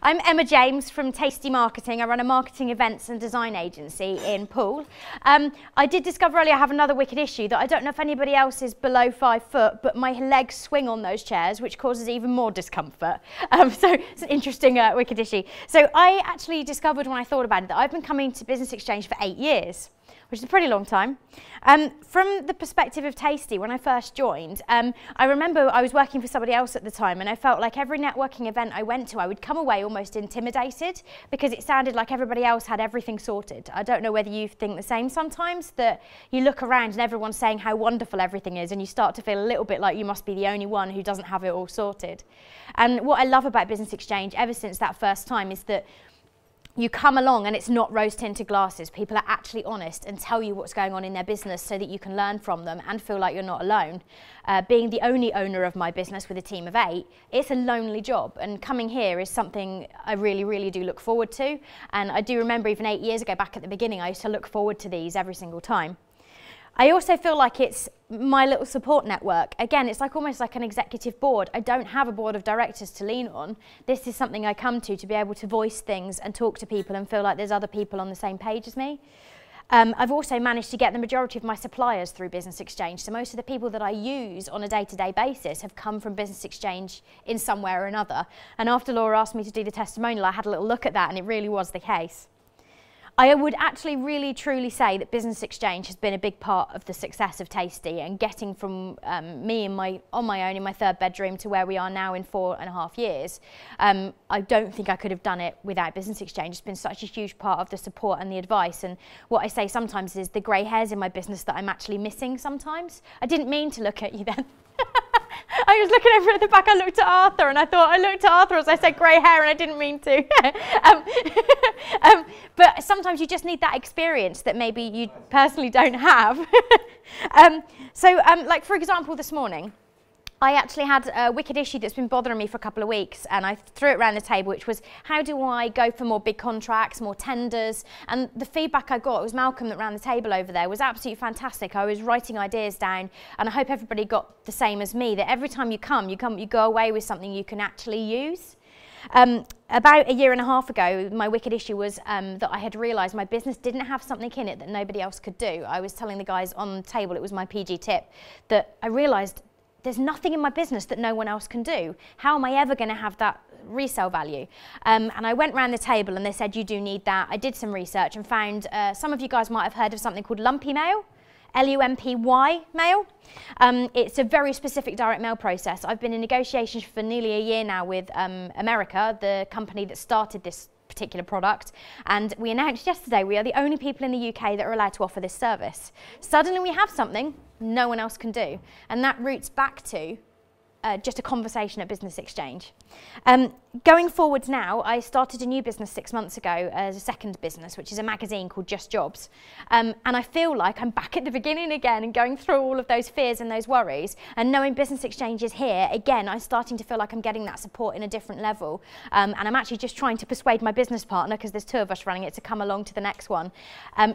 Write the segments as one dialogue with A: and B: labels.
A: I'm Emma James from Tasty Marketing. I run a marketing events and design agency in Poole. I did discover earlier I have another wicked issue that I don't know if anybody else is below 5 foot, but my legs swing on those chairs, which causes even more discomfort. So it's an interesting wicked issue. So I actually discovered when I thought about it that I've been coming to BusinessXchange for 8 years, which is a pretty long time. From the perspective of Tasty, when I first joined, I remember I was working for somebody else at the time, and I felt like every networking event I went to, I would come away almost intimidated because it sounded like everybody else had everything sorted. I don't know whether you think the same sometimes, that you look around and everyone's saying how wonderful everything is, and you start to feel a little bit like you must be the only one who doesn't have it all sorted. And what I love about BusinessXchange ever since that first time is that you come along and it's not rose-tinted glasses. People are actually honest and tell you what's going on in their business so that you can learn from them and feel like you're not alone. Being the only owner of my business with a team of 8, it's a lonely job, and coming here is something I really, really do look forward to. And I do remember even 8 years ago, back at the beginning, I used to look forward to these every single time. I also feel like it's my little support network. Again, it's like almost like an executive board. I don't have a board of directors to lean on. This is something I come to be able to voice things and talk to people and feel like there's other people on the same page as me. I've also managed to get the majority of my suppliers through BusinessXchange. So most of the people that I use on a day-to-day basis have come from BusinessXchange in some way or another. And after Laura asked me to do the testimonial, I had a little look at that, and it really was the case. I would actually really truly say that BusinessXchange has been a big part of the success of Tasty, and getting from me on my own in my 3rd bedroom to where we are now in 4.5 years. I don't think I could have done it without BusinessXchange. It's been such a huge part of the support and the advice, and what I say sometimes is the grey hairs in my business that I'm actually missing sometimes. I didn't mean to look at you then. I was looking over at the back, I looked at Arthur, and I thought I looked at Arthur as I said grey hair, and I didn't mean to. But sometimes you just need that experience that maybe you personally don't have. Like for example, this morning, I actually had a wicked issue that's been bothering me for a couple of weeks, and I threw it around the table, which was, how do I go for more big contracts, more tenders? And the feedback I got, it was Malcolm that ran the table over there, was absolutely fantastic. I was writing ideas down, and I hope everybody got the same as me, that every time you go away with something you can actually use. About 1.5 years ago, my wicked issue was that I had realised my business didn't have something in it that nobody else could do. I was telling the guys on the table, it was my PG tip, that I realised there's nothing in my business that no one else can do. How am I ever going to have that resale value? And I went round the table and they said, you do need that. I did some research and found, some of you guys might have heard of something called lumpy mail. L-U-M-P-Y mail. It's a very specific direct mail process. I've been in negotiations for nearly a year now with America, the company that started this particular product, and we announced yesterday we are the only people in the UK that are allowed to offer this service. Suddenly we have something no one else can do, and that roots back to just a conversation at BusinessXchange. Going forwards now, I started a new business 6 months ago as a second business, which is a magazine called Just Jobs. And I feel like I'm back at the beginning again and going through all of those fears and those worries. And knowing BusinessXchange is here, again, I'm starting to feel like I'm getting that support in a different level. And I'm actually just trying to persuade my business partner, because there's 2 of us running it, to come along to the next one.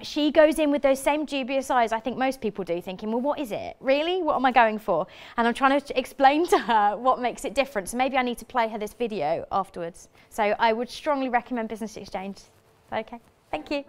A: She goes in with those same dubious eyes I think most people do, thinking, well, what is it? Really? What am I going for? And I'm trying to explain to her what makes it different. So maybe I need to play her this video afterwards. So I would strongly recommend BusinessXchange. Okay, thank you.